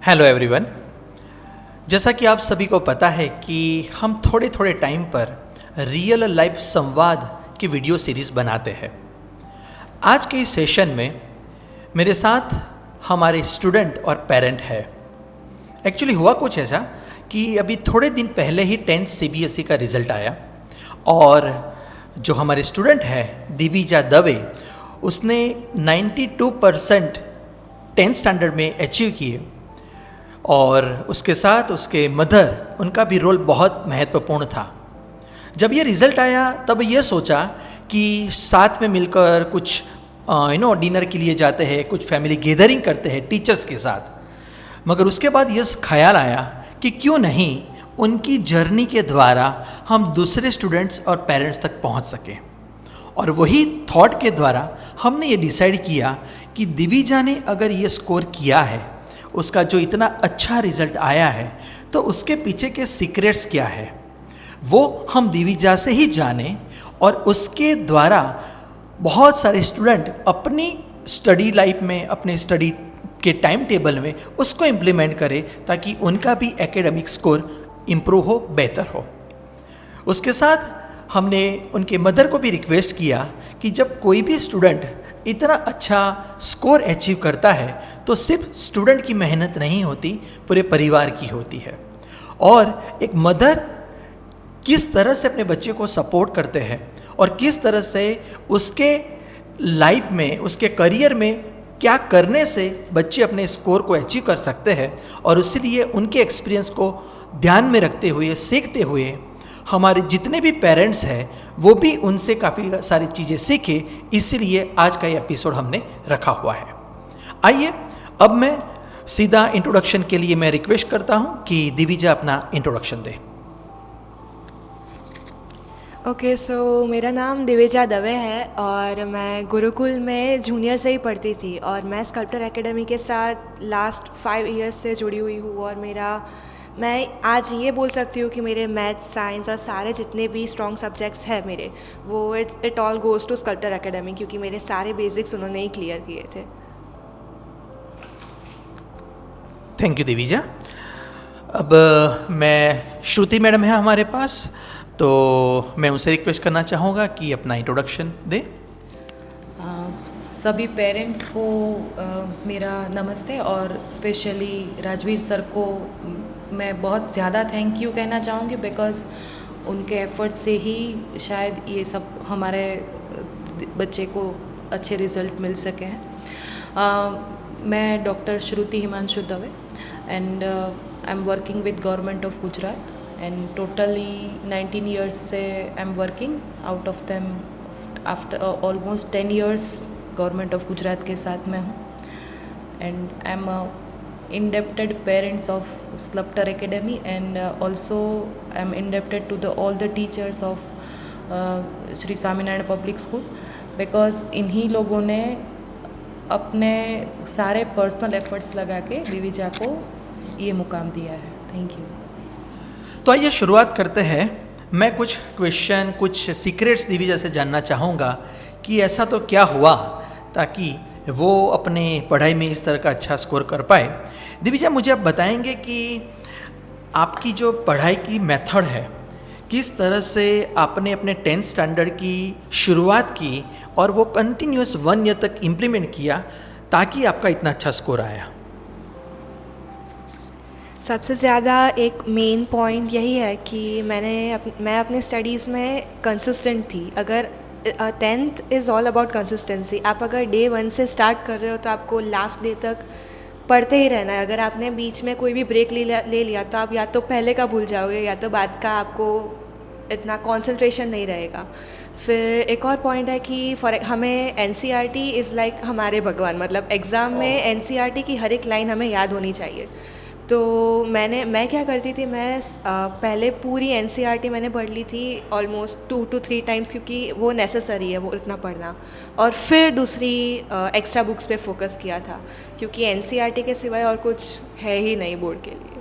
Hello everyone. जैसा कि आप सभी को पता है कि हम थोड़े थोड़े टाइम पर रियल लाइफ संवाद की वीडियो सीरीज़ बनाते हैं। आज के इस सेशन में मेरे साथ हमारे स्टूडेंट और पेरेंट है। एक्चुअली हुआ कुछ ऐसा कि अभी थोड़े दिन पहले ही 10th CBSE का रिज़ल्ट आया और जो हमारे स्टूडेंट है दिविजा दवे, उसने 92% 10th स्टैंडर्ड में अचीव किए और उसके साथ उसके मदर, उनका भी रोल बहुत महत्वपूर्ण था। जब ये रिज़ल्ट आया तब ये सोचा कि साथ में मिलकर कुछ डिनर के लिए जाते हैं, कुछ फैमिली गैदरिंग करते हैं टीचर्स के साथ। मगर उसके बाद ये ख्याल आया कि क्यों नहीं उनकी जर्नी के द्वारा हम दूसरे स्टूडेंट्स और पेरेंट्स तक पहुंच सकें। और वही थॉट के द्वारा हमने ये डिसाइड किया कि दिविजा ने अगर ये स्कोर किया है, उसका जो इतना अच्छा रिज़ल्ट आया है, तो उसके पीछे के सीक्रेट्स क्या है वो हम दिविजा से ही जाने और उसके द्वारा बहुत सारे स्टूडेंट अपनी स्टडी लाइफ में, अपने स्टडी के टाइम टेबल में उसको इम्प्लीमेंट करें ताकि उनका भी एकेडमिक स्कोर इम्प्रूव हो, बेहतर हो। उसके साथ हमने उनके मदर को भी रिक्वेस्ट किया कि जब कोई भी स्टूडेंट इतना अच्छा स्कोर अचीव करता है तो सिर्फ स्टूडेंट की मेहनत नहीं होती, पूरे परिवार की होती है। और एक मदर किस तरह से अपने बच्चे को सपोर्ट करते हैं और किस तरह से उसके लाइफ में, उसके करियर में क्या करने से बच्चे अपने स्कोर को अचीव कर सकते हैं, और इसलिए उनके एक्सपीरियंस को ध्यान में रखते हुए, सीखते हुए हमारे जितने भी पेरेंट्स हैं वो भी उनसे काफ़ी सारी चीज़ें सीखे। इसीलिए आज का ये एपिसोड हमने रखा हुआ है। आइए अब मैं सीधा इंट्रोडक्शन के लिए मैं रिक्वेस्ट करता हूं कि दिविजा अपना इंट्रोडक्शन दे। ओके, सो मेरा नाम दिविजा दवे है और मैं गुरुकुल में जूनियर से ही पढ़ती थी और मैं स्कल्पटर एकेडमी के साथ लास्ट 5 इयर्स से जुड़ी हुई हूँ। और मैं आज ये बोल सकती हूँ कि मेरे मैथ्स, साइंस और सारे जितने भी स्ट्रॉन्ग सब्जेक्ट्स हैं मेरे, वो it all goes to Sculptor Academy, क्योंकि मेरे सारे बेसिक्स उन्होंने ही क्लियर किए थे। Thank you Divija. अब मैं श्रुति मैडम है हमारे पास, तो मैं उनसे रिक्वेस्ट करना चाहूँगा कि अपना इंट्रोडक्शन दें। सभी पेरेंट्स को मेरा नमस्ते और स्पेशली राजवीर सर को मैं बहुत ज़्यादा थैंक यू कहना चाहूँगी, बिकॉज़ उनके एफर्ट से ही शायद ये सब हमारे बच्चे को अच्छे रिज़ल्ट मिल सके हैं। मैं doctor Shruti Himanshu Dave and I am working with government of Gujarat and totally 19 years से I am working, out of them after almost 10 years government of Gujarat के साथ मैं हूँ। And I am indebted parents of Sculptor Academy and also I am indebted to all the teachers of Shri Swaminarayan Public School, because इन्हीं लोगों ने अपने सारे personal efforts लगा के दिविजा को ये मुकाम दिया है। Thank you. तो आइए शुरुआत करते हैं। मैं कुछ क्वेश्चन, कुछ सीक्रेट्स दिविजा से जानना चाहूँगा कि ऐसा तो क्या हुआ ताकि वो अपने पढ़ाई में इस तरह का अच्छा स्कोर कर पाए। दिविजा, मुझे आप बताएंगे कि आपकी जो पढ़ाई की मेथड है, किस तरह से आपने अपने 10th स्टैंडर्ड की शुरुआत की और वो कंटिन्यूस 1 ईयर तक इम्प्लीमेंट किया ताकि आपका इतना अच्छा स्कोर आया। सबसे ज़्यादा एक मेन पॉइंट यही है कि मैं अपनी स्टडीज़ में कंसिस्टेंट थी। अगर 10th is all about consistency. आप अगर डे 1 से स्टार्ट कर रहे हो तो आपको लास्ट डे तक पढ़ते ही रहना है। अगर आपने बीच में कोई भी ब्रेक ले लिया तो आप या तो पहले का भूल जाओगे या तो बाद का आपको इतना कंसंट्रेशन नहीं रहेगा। फिर एक और पॉइंट है कि हमें NCERT इज़ लाइक हमारे भगवान, मतलब एग्ज़ाम में NCERT की हर एक लाइन हमें याद होनी चाहिए। तो मैं क्या करती थी, मैं पहले पूरी NCERT मैंने पढ़ ली थी ऑलमोस्ट 2 to 3 टाइम्स, क्योंकि वो नेसेसरी है वो इतना पढ़ना। और फिर दूसरी एक्स्ट्रा बुक्स पे फोकस किया था, क्योंकि NCERT के सिवाय और कुछ है ही नहीं बोर्ड के लिए।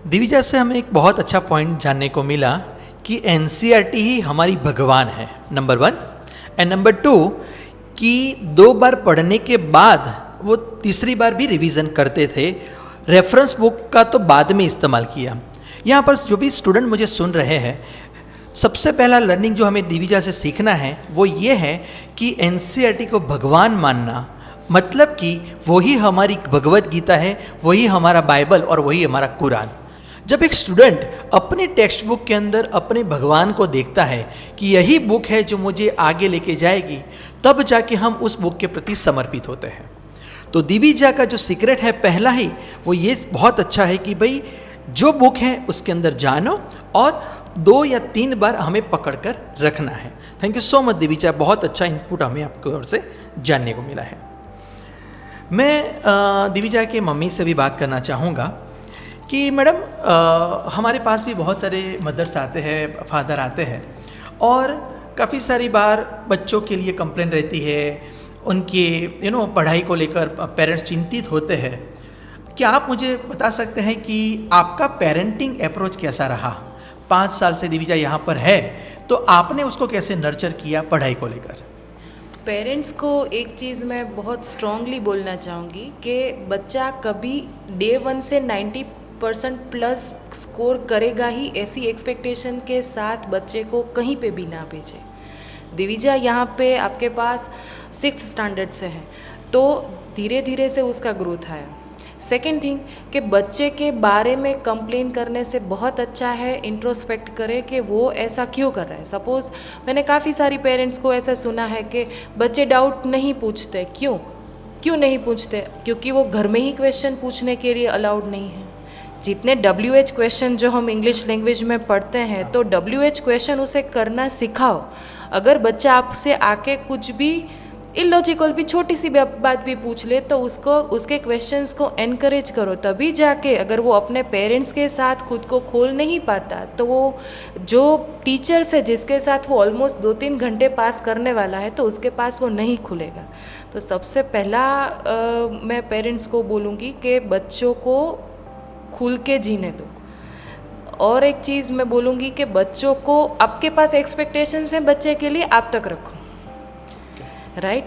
दिविजा से हमें एक बहुत अच्छा पॉइंट जानने को मिला कि NCERT ही हमारी भगवान है, नंबर 1। एंड नंबर 2 कि 2 बार पढ़ने के बाद वो तीसरी बार भी रिवीजन करते थे। रेफरेंस बुक का तो बाद में इस्तेमाल किया। यहाँ पर जो भी स्टूडेंट मुझे सुन रहे हैं, सबसे पहला लर्निंग जो हमें दिविजा से सीखना है वो ये है कि एनसीईआरटी को भगवान मानना, मतलब कि वही हमारी भगवत गीता है, वही हमारा बाइबल और वही हमारा कुरान। जब एक स्टूडेंट अपने टेक्स्ट बुक के अंदर अपने भगवान को देखता है कि यही बुक है जो मुझे आगे लेके जाएगी, तब जाके हम उस बुक के प्रति समर्पित होते हैं। तो दिविजा का जो सीक्रेट है पहला ही वो ये बहुत अच्छा है कि भाई जो बुक है उसके अंदर जानो और 2 या 3 बार हमें पकड़ कर रखना है। Thank you so much Divija, बहुत अच्छा इनपुट हमें आपकी ओर से जानने को मिला है। मैं दिविजा के मम्मी से भी बात करना चाहूँगा कि मैडम हमारे पास भी बहुत सारे मदर्स आते हैं, फादर आते हैं और काफ़ी सारी बार बच्चों के लिए कंप्लेन रहती है, उनकी पढ़ाई को लेकर पेरेंट्स चिंतित होते हैं। क्या आप मुझे बता सकते हैं कि आपका पेरेंटिंग अप्रोच कैसा रहा? 5 साल से दिविजा यहाँ पर है, तो आपने उसको कैसे नर्चर किया पढ़ाई को लेकर? पेरेंट्स को एक चीज़ मैं बहुत स्ट्रांगली बोलना चाहूँगी कि बच्चा कभी डे 1 से 90% प्लस स्कोर करेगा ही, ऐसी एक्सपेक्टेशन के साथ बच्चे को कहीं पे भी ना भेजें। दिविजा यहाँ पे आपके पास 6th स्टैंडर्ड से है, तो धीरे धीरे से उसका ग्रोथ आया। सेकेंड थिंग कि बच्चे के बारे में कंप्लेन करने से बहुत अच्छा है इंट्रोस्पेक्ट करे कि वो ऐसा क्यों कर रहा है। सपोज़ मैंने काफ़ी सारी पेरेंट्स को ऐसा सुना है कि बच्चे डाउट नहीं पूछते। क्यों नहीं पूछते? क्योंकि वो घर में ही क्वेश्चन पूछने के लिए अलाउड नहीं है। जितने WH क्वेश्चन जो हम इंग्लिश लैंग्वेज में पढ़ते हैं, तो WH क्वेश्चन उसे करना सिखाओ। अगर बच्चा आपसे आके कुछ भी इलॉजिकल भी छोटी सी बात भी पूछ ले तो उसको उसके क्वेश्चंस को एनकरेज करो। तभी जाके अगर वो अपने पेरेंट्स के साथ खुद को खोल नहीं पाता तो वो जो टीचर्स है जिसके साथ वो ऑलमोस्ट 2-3 घंटे पास करने वाला है तो उसके पास वो नहीं खुलेगा। तो सबसे पहला मैं पेरेंट्स को बोलूँगी कि बच्चों को खुल के जीने दो। और एक चीज़ मैं बोलूँगी कि बच्चों को आपके पास एक्सपेक्टेशंस हैं बच्चे के लिए, आप तक रखो, राइट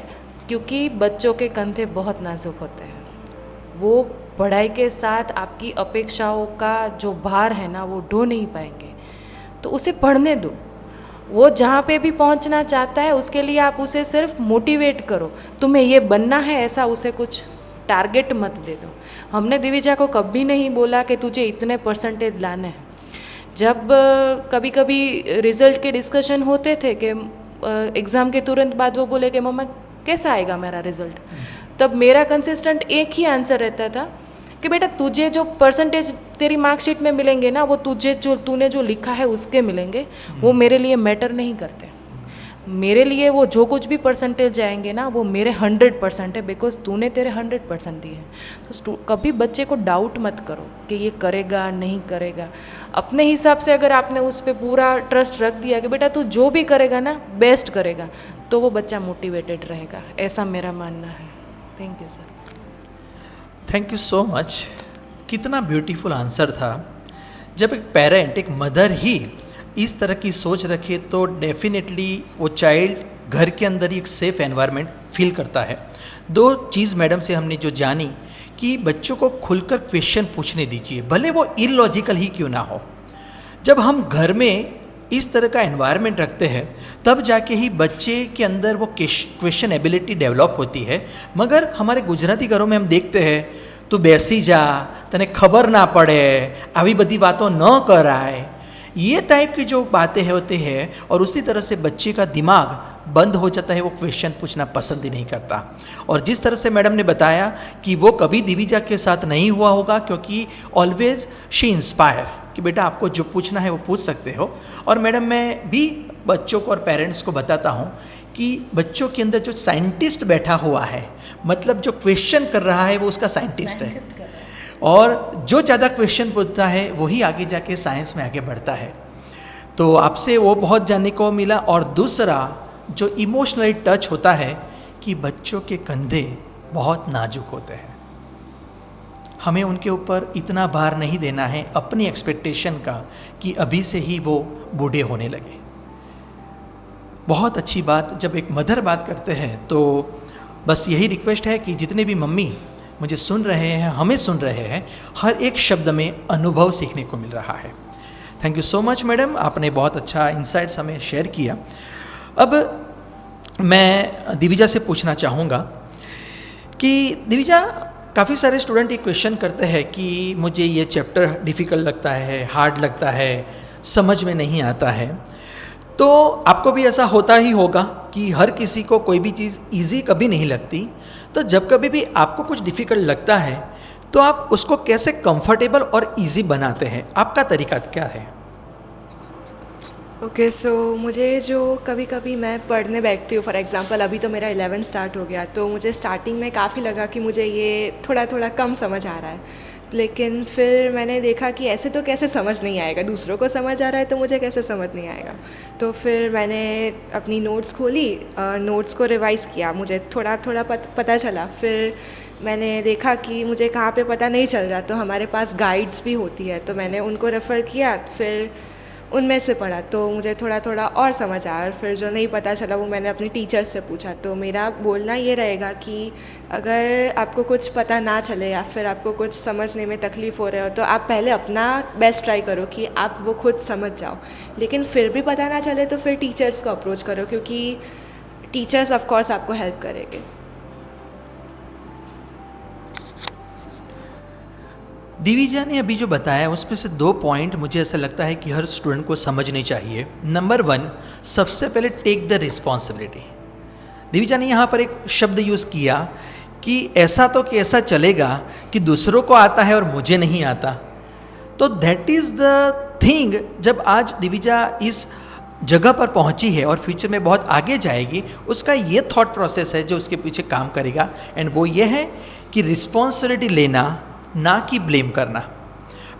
क्योंकि बच्चों के कंधे बहुत नाजुक होते हैं। वो पढ़ाई के साथ आपकी अपेक्षाओं का जो भार है ना वो ढो नहीं पाएंगे, तो उसे पढ़ने दो। वो जहाँ पे भी पहुँचना चाहता है उसके लिए आप उसे सिर्फ मोटिवेट करो। तुम्हें ये बनना है ऐसा, उसे कुछ टारगेट मत दे दो। हमने दिविजा को कभी नहीं बोला कि तुझे इतने परसेंटेज लाने हैं। जब कभी कभी रिज़ल्ट के डिस्कशन होते थे कि एग्ज़ाम के तुरंत बाद वो बोले कि मम्मा कैसा आएगा मेरा रिज़ल्ट, तब मेरा कंसिस्टेंट एक ही आंसर रहता था कि बेटा तुझे जो परसेंटेज तेरी मार्कशीट में मिलेंगे ना वो तूने जो लिखा है उसके मिलेंगे, वो मेरे लिए मैटर नहीं करते। मेरे लिए वो जो कुछ भी परसेंटेज आएंगे ना वो मेरे 100% है, बिकॉज तूने तेरे 100% दिए हैं। तो कभी बच्चे को डाउट मत करो कि ये करेगा नहीं करेगा। अपने हिसाब से अगर आपने उस पर पूरा ट्रस्ट रख दिया कि बेटा तू जो भी करेगा ना बेस्ट करेगा, तो वो बच्चा मोटिवेटेड रहेगा, ऐसा मेरा मानना है। Thank you sir. Thank you so much. कितना ब्यूटीफुल आंसर था। जब एक पेरेंट, एक मदर ही इस तरह की सोच रखे तो डेफिनेटली वो चाइल्ड घर के अंदर ही एक सेफ एनवायरनमेंट फील करता है। 2 चीज़ मैडम से हमने जो जानी कि बच्चों को खुलकर क्वेश्चन पूछने दीजिए, भले वो इलॉजिकल ही क्यों ना हो। जब हम घर में इस तरह का एनवायरनमेंट रखते हैं तब जाके ही बच्चे के अंदर वो क्वेश्चन एबिलिटी डेवलप होती है। मगर हमारे गुजराती घरों में हम देखते हैं तू बेसी जा, तने खबर ना पड़े, આવી બધી વાતો ન कराए, ये टाइप की जो बातें होती हैं और उसी तरह से बच्चे का दिमाग बंद हो जाता है, वो क्वेश्चन पूछना पसंद ही नहीं करता। और जिस तरह से मैडम ने बताया कि वो कभी दिविजा के साथ नहीं हुआ होगा, क्योंकि ऑलवेज शी इंस्पायर कि बेटा आपको जो पूछना है वो पूछ सकते हो। और मैडम मैं भी बच्चों को और पेरेंट्स को बताता हूँ कि बच्चों के अंदर जो साइंटिस्ट बैठा हुआ है, मतलब जो क्वेश्चन कर रहा है वो उसका साइंटिस्ट है, और जो ज़्यादा क्वेश्चन पूछता है वही आगे जाके साइंस में आगे बढ़ता है। तो आपसे वो बहुत जानने को मिला। और दूसरा जो इमोशनली टच होता है कि बच्चों के कंधे बहुत नाजुक होते हैं, हमें उनके ऊपर इतना भार नहीं देना है अपनी एक्सपेक्टेशन का कि अभी से ही वो बूढ़े होने लगे। बहुत अच्छी बात। जब एक मदर बात करते हैं तो बस यही रिक्वेस्ट है कि जितने भी मम्मी मुझे सुन रहे हैं, हमें सुन रहे हैं, हर एक शब्द में अनुभव सीखने को मिल रहा है। Thank you so much madam, आपने बहुत अच्छा इंसाइट्स हमें शेयर किया। अब मैं दिविजा से पूछना चाहूँगा कि दिविजा, काफ़ी सारे स्टूडेंट ये क्वेश्चन करते हैं कि मुझे ये चैप्टर डिफ़िकल्ट लगता है, हार्ड लगता है, समझ में नहीं आता है। तो आपको भी ऐसा होता ही होगा कि हर किसी को कोई भी चीज़ इजी कभी नहीं लगती। तो जब कभी भी आपको कुछ डिफ़िकल्ट लगता है तो आप उसको कैसे कंफर्टेबल और इजी बनाते हैं? आपका तरीका क्या है? ओके, सो मुझे जो कभी कभी मैं पढ़ने बैठती हूँ, फॉर एग्ज़ाम्पल अभी तो मेरा 11 स्टार्ट हो गया, तो मुझे स्टार्टिंग में काफ़ी लगा कि मुझे ये थोड़ा थोड़ा कम समझ आ रहा है। लेकिन फिर मैंने देखा कि ऐसे तो कैसे समझ नहीं आएगा, दूसरों को समझ आ रहा है तो मुझे कैसे समझ नहीं आएगा। तो फिर मैंने अपनी नोट्स खोली, नोट्स को रिवाइज़ किया, मुझे थोड़ा थोड़ा पता चला। फिर मैंने देखा कि मुझे कहाँ पे पता नहीं चल रहा, तो हमारे पास गाइड्स भी होती है, तो मैंने उनको रेफ़र किया, फिर उनमें से पढ़ा तो मुझे थोड़ा थोड़ा और समझ आया। और फिर जो नहीं पता चला वो मैंने अपनी टीचर से पूछा। तो मेरा बोलना ये रहेगा कि अगर आपको कुछ पता ना चले या फिर आपको कुछ समझने में तकलीफ़ हो रहे हो तो आप पहले अपना बेस्ट ट्राई करो कि आप वो खुद समझ जाओ। लेकिन फिर भी पता ना चले तो फिर टीचर्स को अप्रोच करो, क्योंकि टीचर्स ऑफ कोर्स आपको हेल्प करेंगे। दिविजा ने अभी जो बताया उसमें से 2 पॉइंट मुझे ऐसा लगता है कि हर स्टूडेंट को समझने चाहिए। नंबर 1, सबसे पहले टेक द रिस्पॉन्सिबिलिटी। दिविजा ने यहाँ पर एक शब्द यूज़ किया कि ऐसा तो कैसा चलेगा कि दूसरों को आता है और मुझे नहीं आता। तो दैट इज़ द थिंग। जब आज दिविजा इस जगह पर पहुंची है और फ्यूचर में बहुत आगे जाएगी, उसका ये थॉट प्रोसेस है जो उसके पीछे काम करेगा। एंड वो ये है कि रिस्पॉन्सिबिलिटी लेना, ना कि ब्लेम करना।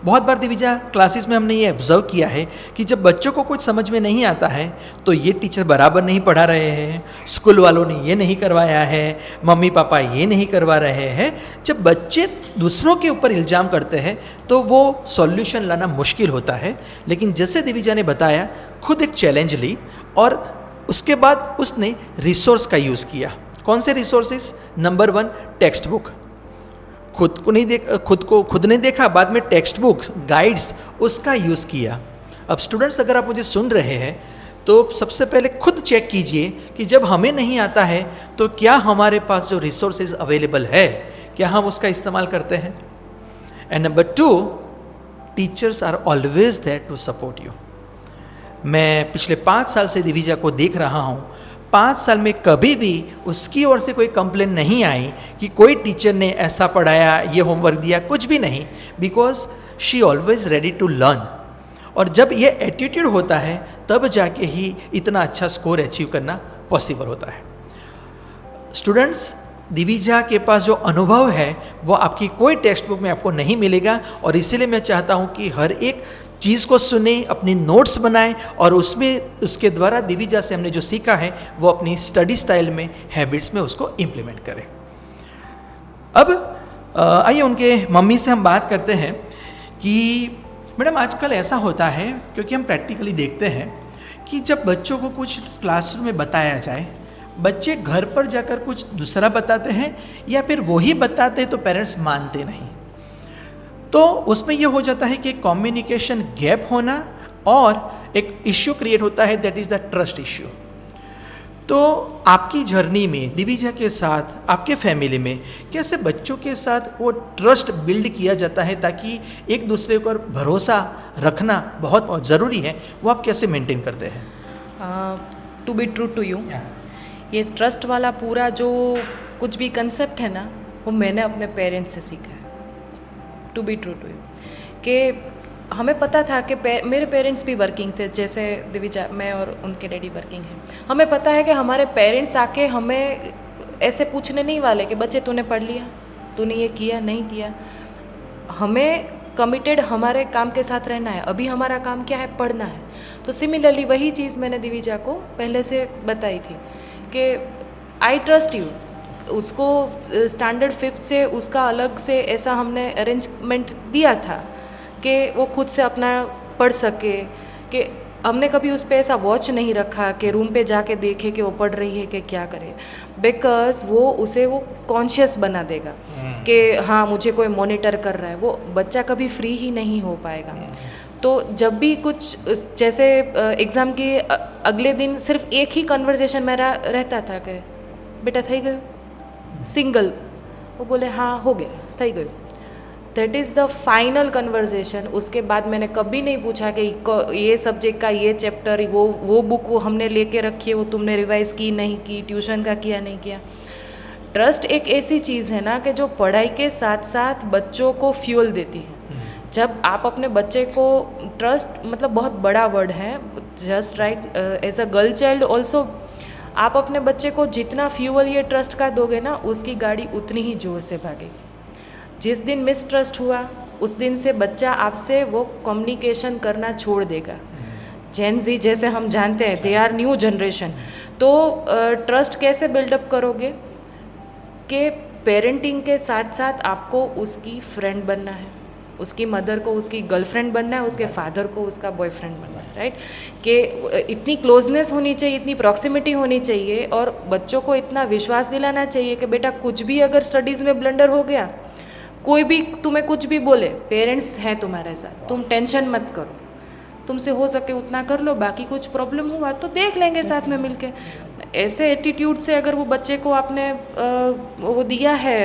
बहुत बार दिविजा क्लासेस में हमने ये ऑब्जर्व किया है कि जब बच्चों को कुछ समझ में नहीं आता है तो ये टीचर बराबर नहीं पढ़ा रहे हैं, स्कूल वालों ने ये नहीं करवाया है, मम्मी पापा ये नहीं करवा रहे हैं। जब बच्चे दूसरों के ऊपर इल्ज़ाम करते हैं तो वो सॉल्यूशन लाना मुश्किल होता है। लेकिन जैसे दिविजा ने बताया, खुद एक चैलेंज ली और उसके बाद उसने रिसोर्स का यूज़ किया। कौन से रिसोर्सेज? Number 1, text book. खुद ने देखा, बाद में टेक्स्ट बुक्स, गाइड्स, उसका यूज़ किया। अब स्टूडेंट्स, अगर आप मुझे सुन रहे हैं तो सबसे पहले खुद चेक कीजिए कि जब हमें नहीं आता है तो क्या हमारे पास जो रिसोर्सेज अवेलेबल है, क्या हम उसका इस्तेमाल करते हैं। And number 2, teachers are always there to support you. मैं पिछले 5 साल से दिविजा को देख रहा हूँ। 5 साल में कभी भी उसकी ओर से कोई कंप्लेन नहीं आई कि कोई टीचर ने ऐसा पढ़ाया, ये होमवर्क दिया, कुछ भी नहीं। Because she always ready to learn. और जब ये एटीट्यूड होता है तब जाके ही इतना अच्छा स्कोर अचीव करना पॉसिबल होता है। स्टूडेंट्स, दिविजा के पास जो अनुभव है वो आपकी कोई टेक्स्ट बुक में आपको नहीं मिलेगा। और इसीलिए मैं चाहता हूँ कि हर एक चीज़ को सुने, अपनी नोट्स बनाएं और उसके द्वारा दिविजा से हमने जो सीखा है वो अपनी स्टडी स्टाइल में, हैबिट्स में उसको इम्प्लीमेंट करें। अब आइए उनके मम्मी से हम बात करते हैं कि मैडम, आजकल ऐसा होता है, क्योंकि हम प्रैक्टिकली देखते हैं कि जब बच्चों को कुछ क्लासरूम में बताया जाए, बच्चे घर पर जाकर कुछ दूसरा बताते हैं या फिर वही बताते हैं तो पेरेंट्स मानते नहीं। तो उसमें यह हो जाता है कि कम्युनिकेशन गैप होना और एक इश्यू क्रिएट होता है, that is the trust issue. तो आपकी जर्नी में दिविजा के साथ, आपके फैमिली में कैसे बच्चों के साथ वो ट्रस्ट बिल्ड किया जाता है ताकि एक दूसरे पर भरोसा रखना बहुत ज़रूरी है, वो आप कैसे मेंटेन करते हैं? To be true to you, ये ट्रस्ट वाला पूरा जो कुछ भी कंसेप्ट है ना, वो मैंने अपने पेरेंट्स से सीखा है। To be true to you, कि हमें पता था कि मेरे पेरेंट्स भी वर्किंग थे, जैसे दिविजा, मैं और उनके डैडी वर्किंग हैं। हमें पता है कि हमारे पेरेंट्स आके हमें ऐसे पूछने नहीं वाले कि बच्चे तूने पढ़ लिया, तूने ये किया नहीं किया। हमें कमिटेड हमारे काम के साथ रहना है। अभी हमारा काम क्या है? पढ़ना है। तो सिमिलरली वही चीज़ मैंने दिविजा को पहले से बताई थी कि आई ट्रस्ट यू। उसको स्टैंडर्ड 5th से उसका अलग से ऐसा हमने अरेंजमेंट दिया था कि वो खुद से अपना पढ़ सके, कि हमने कभी उस पर ऐसा वॉच नहीं रखा कि रूम पे जाके देखे कि वो पढ़ रही है कि क्या करे, बिकॉज वो उसे वो कॉन्शियस बना देगा कि हाँ मुझे कोई मॉनिटर कर रहा है। वो बच्चा कभी फ्री ही नहीं हो पाएगा। तो जब भी कुछ जैसे एग्ज़ाम के अगले दिन सिर्फ एक ही कन्वर्जेशन मेरा रहता था कि बेटा થઈ ગયું सिंगल, वो बोले हाँ हो गया થઈ ગયું। That is the final conversation. उसके बाद मैंने कभी नहीं पूछा कि ये सब्जेक्ट का ये चैप्टर वो बुक वो हमने लेके रखी है, वो तुमने रिवाइज़ की नहीं की, ट्यूशन का किया नहीं किया। ट्रस्ट एक ऐसी चीज़ है ना कि जो पढ़ाई के साथ साथ बच्चों को फ्यूल देती है। जब आप अपने बच्चे को ट्रस्ट, मतलब बहुत बड़ा वर्ड है, just right as a girl child also, आप अपने बच्चे को जितना फ्यूल ये ट्रस्ट का दोगे ना, उसकी गाड़ी उतनी ही ज़ोर से भागेगी। जिस दिन मिसट्रस्ट हुआ उस दिन से बच्चा आपसे वो कम्युनिकेशन करना छोड़ देगा। जेन जी जैसे हम जानते हैं, दे आर न्यू जनरेशन। तो ट्रस्ट कैसे बिल्डअप करोगे कि पेरेंटिंग के साथ साथ आपको उसकी फ्रेंड बनना है, उसकी मदर को उसकी गर्लफ्रेंड बनना है, उसके फादर को उसका बॉयफ्रेंड बनना है, राइट? कि इतनी क्लोजनेस होनी चाहिए, इतनी प्रॉक्सिमिटी होनी चाहिए, और बच्चों को इतना विश्वास दिलाना चाहिए कि बेटा कुछ भी अगर स्टडीज़ में ब्लंडर हो गया, कोई भी तुम्हें कुछ भी बोले, पेरेंट्स हैं तुम्हारे साथ, तुम टेंशन मत करो, तुमसे हो सके उतना कर लो, बाकी कुछ प्रॉब्लम हुआ तो देख लेंगे साथ में मिलके। ऐसे एटीट्यूड से अगर वो बच्चे को आपने वो दिया है,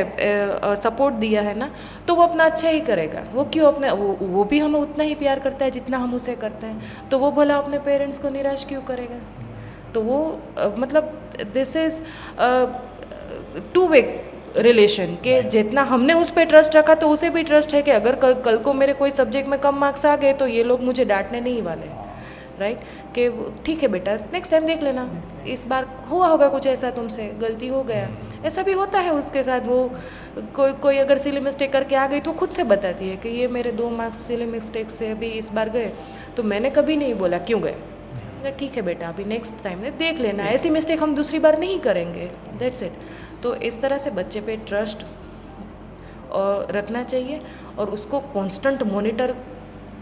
सपोर्ट दिया है ना, तो वो अपना अच्छा ही करेगा। वो क्यों अपने वो भी हमें उतना ही प्यार करता है जितना हम उसे करते हैं, तो वो भला अपने पेरेंट्स को निराश क्यों करेगा? तो वो मतलब this is two way relation के जितना हमने उस पर ट्रस्ट रखा तो उसे भी ट्रस्ट है कि अगर कल को मेरे कोई सब्जेक्ट में कम मार्क्स आ गए तो ये लोग मुझे डांटने नहीं वाले, राइट? कि ठीक है बेटा नेक्स्ट टाइम देख लेना, इस बार हुआ होगा कुछ ऐसा, तुमसे गलती हो गया, ऐसा भी होता है उसके साथ। वो कोई अगर सिली मिस्टेक करके आ गई तो खुद से बताती है कि ये मेरे 2 मार्क्स सिली मिस्टेक से अभी इस बार गए, तो मैंने कभी नहीं बोला क्यों गए। ठीक है बेटा अभी नेक्स्ट टाइम देख लेना, ऐसी मिस्टेक हम दूसरी बार नहीं करेंगे, दैट्स इट। तो इस तरह से बच्चे पे ट्रस्ट रखना चाहिए, और उसको कांस्टेंट मॉनिटर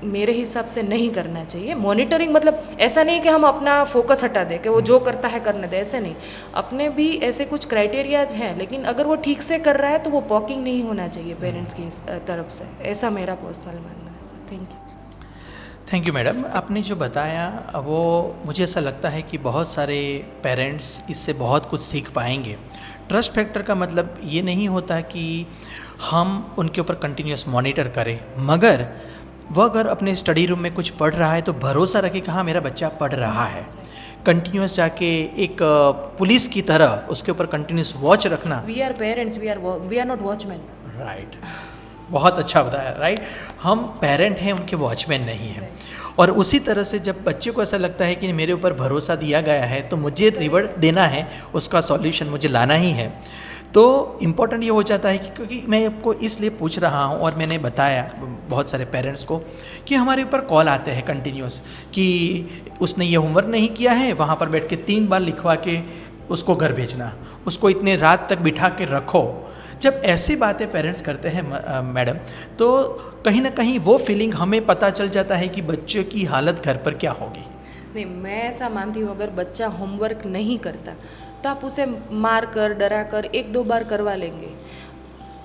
मेरे हिसाब से नहीं करना चाहिए। मॉनिटरिंग मतलब ऐसा नहीं कि हम अपना फोकस हटा दें कि वो जो करता है करने दे, ऐसे नहीं। अपने भी ऐसे कुछ क्राइटेरियाज हैं, लेकिन अगर वो ठीक से कर रहा है तो वो पॉकिंग नहीं होना चाहिए पेरेंट्स की तरफ से, ऐसा मेरा पर्सनल मानना है sir. Thank you. Thank you madam. आपने जो बताया वो मुझे ऐसा लगता है कि बहुत सारे पेरेंट्स इससे बहुत कुछ सीख पाएंगे। ट्रस्ट फैक्टर का मतलब ये नहीं होता कि हम उनके ऊपर कंटिन्यूस मॉनिटर करें, मगर वो अगर अपने स्टडी रूम में कुछ पढ़ रहा है तो भरोसा रखें कि हाँ मेरा बच्चा पढ़ रहा है। कंटिन्यूस जाके एक पुलिस की तरह उसके ऊपर कंटिन्यूस वॉच रखना। We are parents, we are not watchman. Right, बहुत अच्छा बताया। राइट, हम पेरेंट हैं, उनके वॉचमैन नहीं हैं। और उसी तरह से जब बच्चे को ऐसा लगता है कि मेरे ऊपर भरोसा दिया गया है तो मुझे रिवॉर्ड देना है, उसका सॉल्यूशन मुझे लाना ही है, तो इम्पॉर्टेंट ये हो जाता है कि क्योंकि मैं आपको इसलिए पूछ रहा हूँ, और मैंने बताया बहुत सारे पेरेंट्स को कि हमारे ऊपर कॉल आते हैं कंटिन्यूस कि उसने ये होमवर्क नहीं किया है, वहाँ पर बैठ के 3 बार लिखवा के उसको घर भेजना, उसको इतने रात तक बिठा के रखो। जब ऐसी बातें पेरेंट्स करते हैं मैडम, तो कहीं ना कहीं वो फीलिंग हमें पता चल जाता है कि बच्चे की हालत घर पर क्या होगी। नहीं, मैं ऐसा मानती हूँ अगर बच्चा होमवर्क नहीं करता तो आप उसे मार कर डरा कर 1-2 बार करवा लेंगे,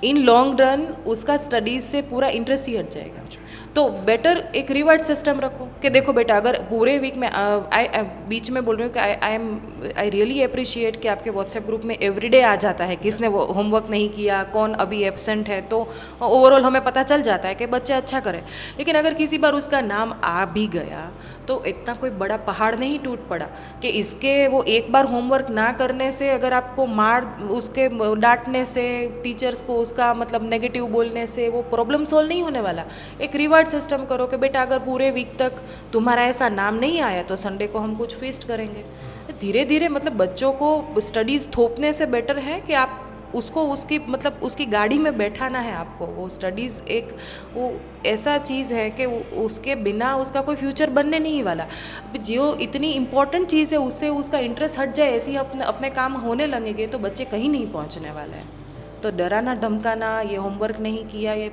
इन लॉन्ग रन उसका स्टडीज़ से पूरा इंटरेस्ट ही हट जाएगा। तो बेटर एक रिवार्ड सिस्टम रखो कि देखो बेटा अगर पूरे वीक में बीच में बोल रही हूँ कि आई रियली अप्रिशिएट कि आपके व्हाट्सएप ग्रुप में एवरीडे आ जाता है किसने वो होमवर्क नहीं किया, कौन अभी एब्सेंट है, तो ओवरऑल हमें पता चल जाता है कि बच्चा अच्छा करे। लेकिन अगर किसी बार उसका नाम आ भी गया तो इतना कोई बड़ा पहाड़ नहीं टूट पड़ा कि इसके वो एक बार होमवर्क ना करने से, अगर आपको मार उसके डांटने से, टीचर्स को उसका मतलब नेगेटिव बोलने से वो प्रॉब्लम सॉल्व नहीं होने वाला। एक रिवार्ड सिस्टम करो कि बेटा अगर पूरे वीक तक तुम्हारा ऐसा नाम नहीं आया तो संडे को हम कुछ फीस्ट करेंगे। धीरे धीरे मतलब बच्चों को स्टडीज़ थोपने से बेटर है कि आप उसको उसकी मतलब उसकी गाड़ी में बैठाना है आपको। वो स्टडीज़ एक वो ऐसा चीज़ है कि उसके बिना उसका कोई फ्यूचर बनने नहीं वाला। जो इतनी इम्पोर्टेंट चीज़ है उससे उसका इंटरेस्ट हट जाए, ऐसे ही अपने काम होने लगेंगे तो बच्चे कहीं नहीं पहुंचने वाले हैं। तो डराना धमकाना, ये होमवर्क नहीं किया, ये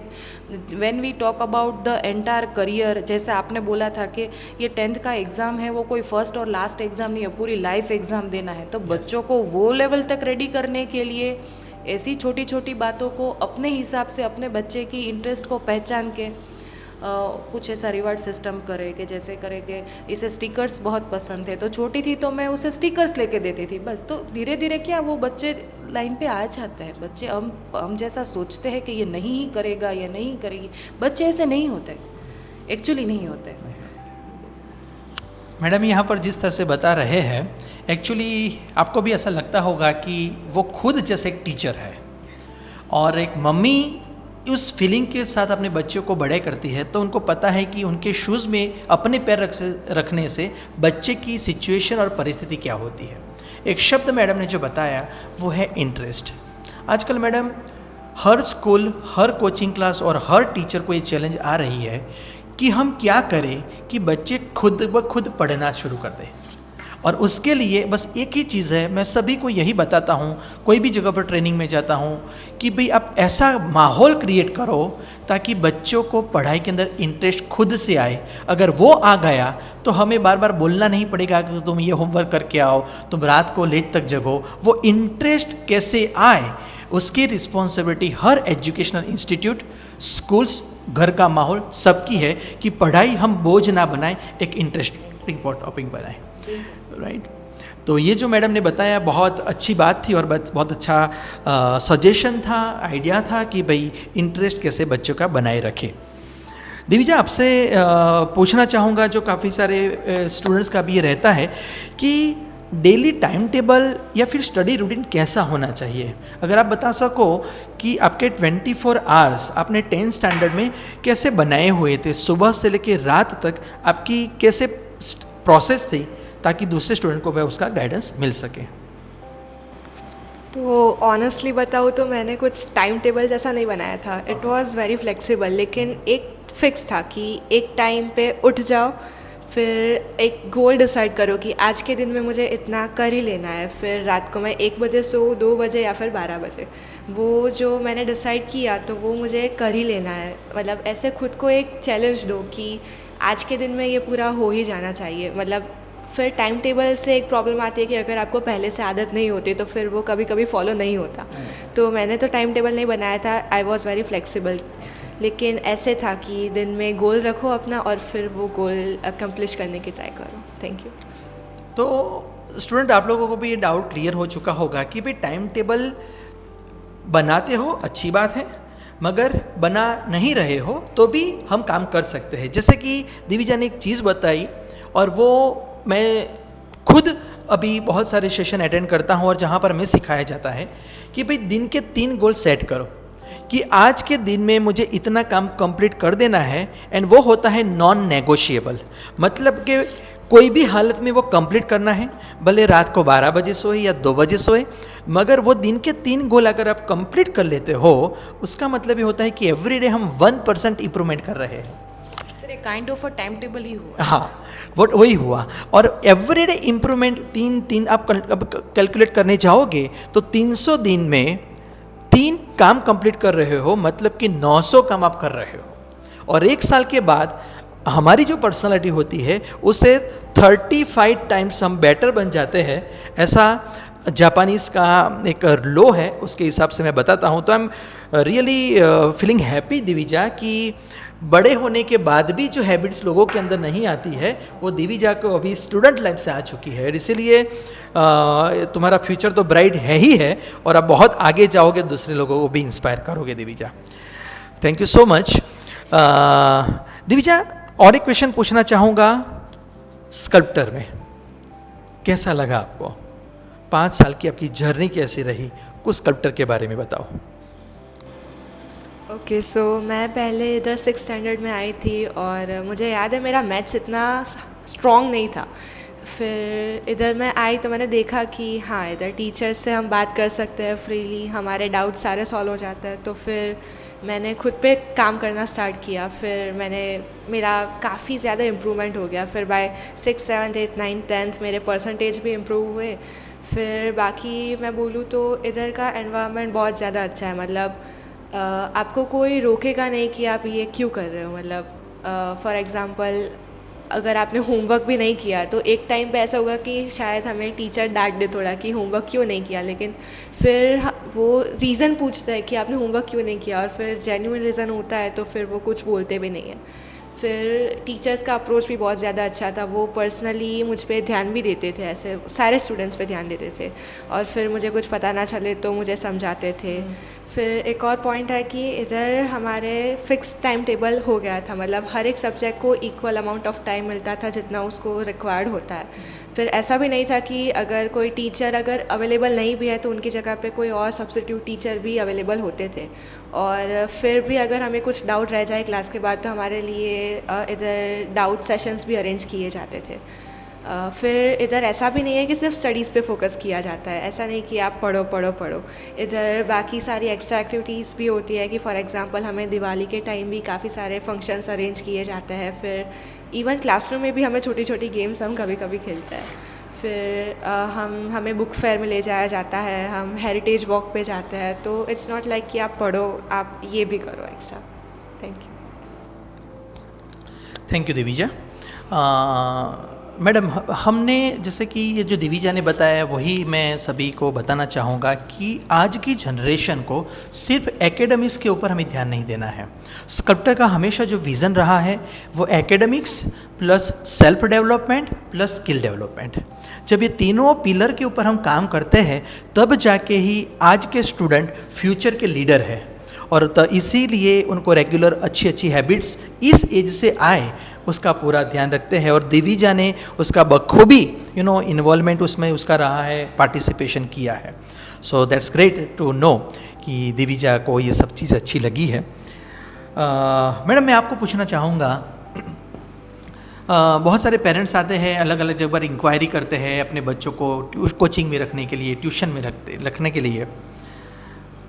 when we talk about the entire career, जैसे आपने बोला था कि ये 10th का एग्ज़ाम है, वो कोई फर्स्ट और लास्ट एग्ज़ाम नहीं है, पूरी लाइफ एग्ज़ाम देना है। तो बच्चों को वो लेवल तक रेडी करने के लिए ऐसी छोटी छोटी बातों को अपने हिसाब से अपने बच्चे की इंटरेस्ट को पहचान के कुछ ऐसा रिवार्ड सिस्टम करे कि जैसे करे कि इसे स्टिकर्स बहुत पसंद थे, तो छोटी थी तो मैं उसे स्टिकर्स लेके देती थी बस। तो धीरे धीरे क्या वो बच्चे लाइन पे आ जाते हैं। बच्चे हम जैसा सोचते हैं कि ये नहीं ही करेगा या नहीं करेगी, बच्चे ऐसे नहीं होते, एक्चुअली नहीं होते। मैडम यहाँ पर जिस तरह से बता रहे हैं, एक्चुअली आपको भी ऐसा लगता होगा कि वो खुद जैसे एक टीचर है और एक मम्मी उस फीलिंग के साथ अपने बच्चों को बड़े करती है, तो उनको पता है कि उनके शूज़ में अपने पैर रखने से बच्चे की सिचुएशन और परिस्थिति क्या होती है। एक शब्द मैडम ने जो बताया वो है इंटरेस्ट। आजकल मैडम हर स्कूल, हर कोचिंग क्लास और हर टीचर को ये चैलेंज आ रही है कि हम क्या करें कि बच्चे खुद ब खुद पढ़ना शुरू कर दें। और उसके लिए बस एक ही चीज़ है, मैं सभी को यही बताता हूँ, कोई भी जगह पर ट्रेनिंग में जाता हूँ, कि भाई आप ऐसा माहौल क्रिएट करो ताकि बच्चों को पढ़ाई के अंदर इंटरेस्ट खुद से आए। अगर वो आ गया तो हमें बार बार बोलना नहीं पड़ेगा कि तुम ये होमवर्क करके आओ, तुम रात को लेट तक जगो। वो इंटरेस्ट कैसे आए उसकी रिस्पॉन्सिबिलिटी हर एजुकेशनल इंस्टीट्यूट, स्कूल्स, घर का माहौल सबकी है कि पढ़ाई हम बोझ ना बनाएं, एक इंटरेस्टिंग टॉपिक बनाएं। राइट। तो ये जो मैडम ने बताया बहुत अच्छी बात थी और बहुत अच्छा सजेशन था, आइडिया था कि भाई इंटरेस्ट कैसे बच्चों का बनाए रखें। दिविजा, आपसे पूछना चाहूँगा, जो काफ़ी सारे स्टूडेंट्स का भी ये रहता है कि डेली टाइम टेबल या फिर स्टडी रूटीन कैसा होना चाहिए। अगर आप बता सको कि आपके 24 आवर्स आपने 10th स्टैंडर्ड में कैसे बनाए हुए थे, सुबह से लेकर रात तक आपकी कैसे प्रोसेस थी, ताकि दूसरे स्टूडेंट को वह उसका गाइडेंस मिल सके। तो ऑनेस्टली बताऊँ तो मैंने कुछ टाइम टेबल जैसा नहीं बनाया था। इट वाज वेरी फ्लेक्सिबल, लेकिन एक फिक्स था कि एक टाइम पे उठ जाओ, फिर एक गोल डिसाइड करो कि आज के दिन में मुझे इतना कर ही लेना है, फिर रात को मैं 1 बजे सो, 2 बजे या फिर 12 बजे। वो जो मैंने डिसाइड किया तो वो मुझे कर ही लेना है। मतलब ऐसे खुद को एक चैलेंज दो कि आज के दिन में ये पूरा हो ही जाना चाहिए। मतलब फिर टाइम टेबल से एक प्रॉब्लम आती है कि अगर आपको पहले से आदत नहीं होती तो फिर वो कभी कभी फॉलो नहीं होता। तो मैंने तो टाइम टेबल नहीं बनाया था, आई वॉज वेरी फ्लेक्सिबल। लेकिन ऐसे था कि दिन में गोल रखो अपना और फिर वो गोल अकम्प्लिश करने की ट्राई करो। Thank you. तो स्टूडेंट, आप लोगों को भी ये डाउट क्लियर हो चुका होगा कि भाई टाइम टेबल बनाते हो अच्छी बात है, मगर बना नहीं रहे हो तो भी हम काम कर सकते हैं। जैसे कि दिविजा ने एक चीज़ बताई, और वो मैं खुद अभी बहुत सारे सेशन अटेंड करता हूँ और जहाँ पर हमें सिखाया जाता है कि भाई दिन के 3 गोल सेट करो कि आज के दिन में मुझे इतना काम कंप्लीट कर देना है, एंड वो होता है नॉन नेगोशिएबल। मतलब कि कोई भी हालत में वो कंप्लीट करना है, भले रात को 12 बजे सोए या 2 बजे सोए, मगर वो दिन के 3 गोल अगर आप कंप्लीट कर लेते हो, उसका मतलब ये होता है कि एवरीडे हम 1% इंप्रूवमेंट कर रहे हैं। सर, एक kind of a time table ही हुआ। हाँ, वही हुआ। और एवरीडे इंप्रूवमेंट 3 आप कैलकुलेट करने जाओगे तो 300 दिन में 3 काम कंप्लीट कर रहे हो, मतलब कि 900 काम आप कर रहे हो। और 1 साल के बाद हमारी जो पर्सनालिटी होती है उससे 35 टाइम्स हम बेटर बन जाते हैं। ऐसा जापानीज़ का एक लॉ है, उसके हिसाब से मैं बताता हूँ। तो I am really feeling happy Divija कि बड़े होने के बाद भी जो हैबिट्स लोगों के अंदर नहीं आती है वो दिविजा को अभी स्टूडेंट लाइफ से आ चुकी है। इसीलिए तुम्हारा फ्यूचर तो ब्राइट है ही है, और आप बहुत आगे जाओगे, दूसरे लोगों को भी इंस्पायर करोगे Divija. Thank you so much. Divija, और एक क्वेश्चन पूछना चाहूँगा, स्कल्प्टर में कैसा लगा आपको? 5 साल की आपकी जर्नी कैसी रही? कुछ स्कल्प्टर के बारे में बताओ। ओके, सो मैं पहले इधर 6th स्टैंडर्ड में आई थी और मुझे याद है मेरा मैथ्स इतना स्ट्रॉन्ग नहीं था। फिर इधर मैं आई तो मैंने देखा कि हाँ, इधर टीचर से हम बात कर सकते हैं फ्रीली, हमारे डाउट सारे सॉल्व हो जाते हैं। तो फिर मैंने खुद पे काम करना स्टार्ट किया। फिर मेरा काफ़ी ज़्यादा इम्प्रूवमेंट हो गया। फिर bye 6th 7th 8th 9th 10th मेरे परसेंटेज भी इम्प्रूव हुए। फिर बाकी मैं बोलूँ तो इधर का एनवायरनमेंट बहुत ज़्यादा अच्छा है, मतलब आपको कोई रोकेगा नहीं कि आप ये क्यों कर रहे हो। मतलब फॉर एग्ज़ाम्पल अगर आपने होमवर्क भी नहीं किया तो एक टाइम पे ऐसा होगा कि शायद हमें टीचर डांट दे थोड़ा कि होमवर्क क्यों नहीं किया, लेकिन फिर वो रीज़न पूछता है कि आपने होमवर्क क्यों नहीं किया, और फिर जेन्युइन रीज़न होता है तो फिर वो कुछ बोलते भी नहीं है। फिर टीचर्स का अप्रोच भी बहुत ज़्यादा अच्छा था, वो पर्सनली मुझ पे ध्यान भी देते थे, ऐसे सारे स्टूडेंट्स पे ध्यान देते थे, और फिर मुझे कुछ पता ना चले तो मुझे समझाते थे। फिर एक और पॉइंट है कि इधर हमारे फिक्स टाइम टेबल हो गया था, मतलब हर एक सब्जेक्ट को इक्वल अमाउंट ऑफ टाइम मिलता था जितना उसको रिक्वायर्ड होता है। फिर ऐसा भी नहीं था कि अगर कोई टीचर अगर अवेलेबल नहीं भी है तो उनकी जगह पे कोई और सब्स्टिट्यूट टीचर भी अवेलेबल होते थे, और फिर भी अगर हमें कुछ डाउट रह जाए क्लास के बाद तो हमारे लिए इधर डाउट सेशंस भी अरेंज किए जाते थे। फिर इधर ऐसा भी नहीं है कि सिर्फ स्टडीज़ पे फोकस किया जाता है, ऐसा नहीं कि आप पढ़ो पढ़ो पढ़ो। इधर बाकी सारी एक्स्ट्रा एक्टिविटीज़ भी होती है कि फॉर एग्जांपल हमें दिवाली के टाइम भी काफ़ी सारे फंक्शंस अरेंज किए जाते हैं। फिर इवन क्लासरूम में भी हमें छोटी छोटी गेम्स हम कभी कभी खेलते हैं। फिर हमें बुक फेयर में ले जाया जाता है, हम हेरिटेज वॉक पे जाते हैं, तो इट्स नॉट लाइक कि आप पढ़ो, आप ये भी करो extra. Thank you. Thank you Divija. Madam, हमने जैसे कि ये जो दिविजा ने बताया वही मैं सभी को बताना चाहूँगा कि आज की जनरेशन को सिर्फ एकेडमिक्स के ऊपर हमें ध्यान नहीं देना है। स्कल्प्टर का हमेशा जो विज़न रहा है वो academics plus self development plus skill development. जब ये तीनों पिलर के ऊपर हम काम करते हैं तब जाके ही आज के स्टूडेंट फ्यूचर के लीडर है, और तो इसीलिए उनको रेगुलर अच्छी अच्छी हैबिट्स इस एज से आए उसका पूरा ध्यान रखते हैं। और दिविजा ने उसका बखूबी इन्वॉल्वमेंट उसमें उसका रहा है, पार्टिसिपेशन किया है। So that's great to know कि दिविजा को ये सब चीज़ अच्छी लगी है। मैडम, मैं आपको पूछना चाहूँगा, बहुत सारे पेरेंट्स आते हैं, अलग अलग जगह पर इंक्वायरी करते हैं अपने बच्चों को कोचिंग में रखने के लिए, ट्यूशन में रखने के लिए।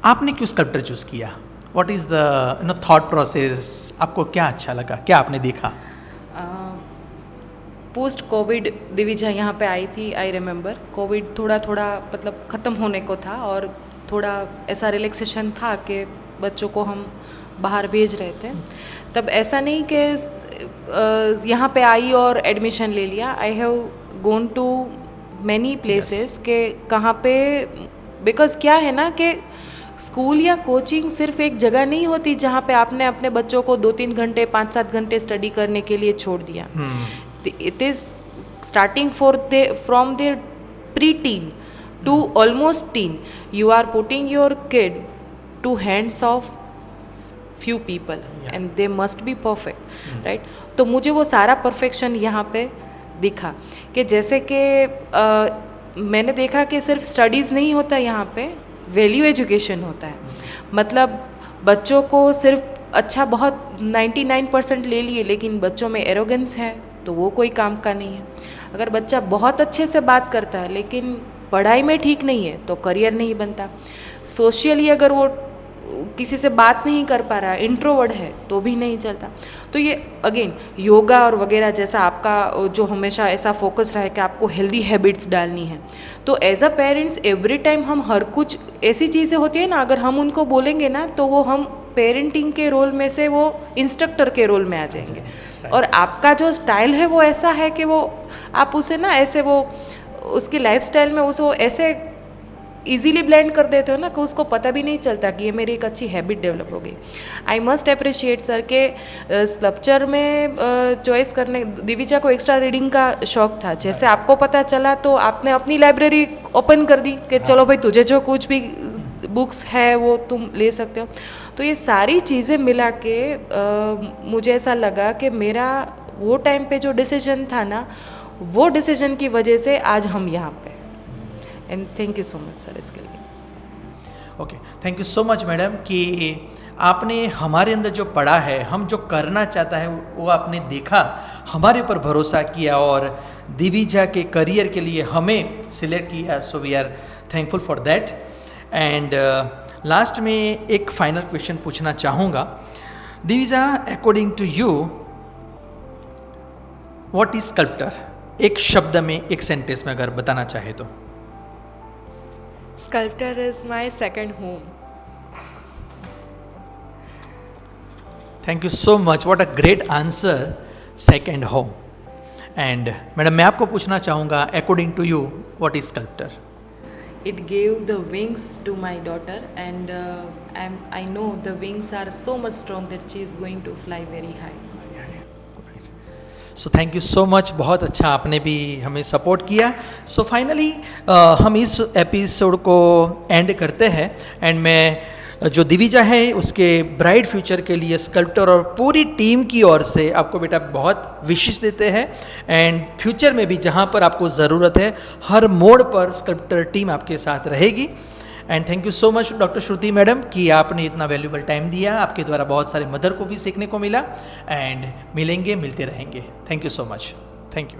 आपने क्यों स्कल्प्टर चूज़ किया? What is the thought process? आपको क्या अच्छा लगा, क्या आपने देखा? पोस्ट कोविड दिविजा यहाँ पे आई थी। आई रिमेंबर कोविड थोड़ा थोड़ा मतलब ख़त्म होने को था, और थोड़ा ऐसा रिलैक्सेशन था कि बच्चों को हम बाहर भेज रहे थे। तब ऐसा नहीं कि यहाँ पे आई और एडमिशन ले लिया। I have gone to many places के कहाँ पे, बिकॉज क्या है ना कि स्कूल या कोचिंग सिर्फ एक जगह नहीं होती जहाँ पे आपने अपने बच्चों को 2-3 घंटे 5-7 घंटे स्टडी करने के लिए छोड़ दिया। It is starting from there pre teen to almost teen, you are putting your kid to hands of few people and they must be perfect, right? तो मुझे वो सारा परफेक्शन यहाँ पे दिखा कि जैसे कि मैंने देखा कि सिर्फ स्टडीज़ नहीं होता यहाँ पे, वैल्यू एजुकेशन होता है। मतलब बच्चों को सिर्फ अच्छा बहुत 99% ले लिए लेकिन बच्चों में एरोगेंस है तो वो कोई काम का नहीं है। अगर बच्चा बहुत अच्छे से बात करता है लेकिन पढ़ाई में ठीक नहीं है तो करियर नहीं बनता। सोशली अगर वो किसी से बात नहीं कर पा रहा है, इंट्रोवर्ट है, तो भी नहीं चलता। तो ये अगेन योगा और वगैरह जैसा आपका जो हमेशा ऐसा फोकस रहा है कि आपको हेल्दी हैबिट्स डालनी है, तो as a parents every time हम हर कुछ ऐसी चीज़ें होती है ना, अगर हम उनको बोलेंगे ना तो वो हम पेरेंटिंग के रोल में से वो इंस्ट्रक्टर के रोल में आ जाएंगे। और आपका जो स्टाइल है वो ऐसा है कि वो आप उसे ना ऐसे वो उसकी लाइफ स्टाइल में उसको ऐसे इजीली ब्लेंड कर देते हो ना कि उसको पता भी नहीं चलता कि ये मेरी एक अच्छी हैबिट डेवलप हो गई। आई मस्ट अप्रिशिएट सर के स्कल्पचर में चॉइस करने, दिविजा को एक्स्ट्रा रीडिंग का शौक था। जैसे आपको पता चला तो आपने अपनी लाइब्रेरी ओपन कर दी कि चलो भाई तुझे जो कुछ भी बुक्स है वो तुम ले सकते हो। तो ये सारी चीज़ें मिला के मुझे ऐसा लगा कि मेरा वो टाइम पे जो डिसीजन था ना, वो डिसीजन की वजह से आज हम यहाँ पे। And thank you so much sir इसके लिए। Okay, thank you so much madam कि आपने हमारे अंदर जो पढ़ा है, हम जो करना चाहता है वो आपने देखा, हमारे ऊपर भरोसा किया और दिविजा के करियर के लिए हमें सिलेक्ट किया। So we are thankful for that. And last में एक फाइनल क्वेश्चन पूछना चाहूँगा। Divija, according to you what is Sculptor? एक शब्द में, एक सेंटेंस में अगर बताना चाहे तो। Sculptor is my second home. Thank you so much, what a great answer, second home. And madam मैं आपको पूछना चाहूँगा, according to you what is Sculptor? It gave the wings to my daughter, and I know the wings are so much strong that she is going to fly very high. So thank you so much, बहुत अच्छा आपने भी हमें support किया. So finally हम इस episode को and करते हैं. एंड मैं जो दिविजा है उसके ब्राइट फ्यूचर के लिए स्कल्पटर और पूरी टीम की ओर से आपको बेटा बहुत विशेष देते हैं. एंड फ्यूचर में भी जहाँ पर आपको ज़रूरत है हर मोड़ पर स्कल्पटर टीम आपके साथ रहेगी. And thank you so much doctor Shruti madam कि आपने इतना वैल्यूबल टाइम दिया. आपके द्वारा बहुत सारे मदर को भी सीखने को मिला. एंड मिलेंगे, मिलते रहेंगे. Thank you so much. Thank you.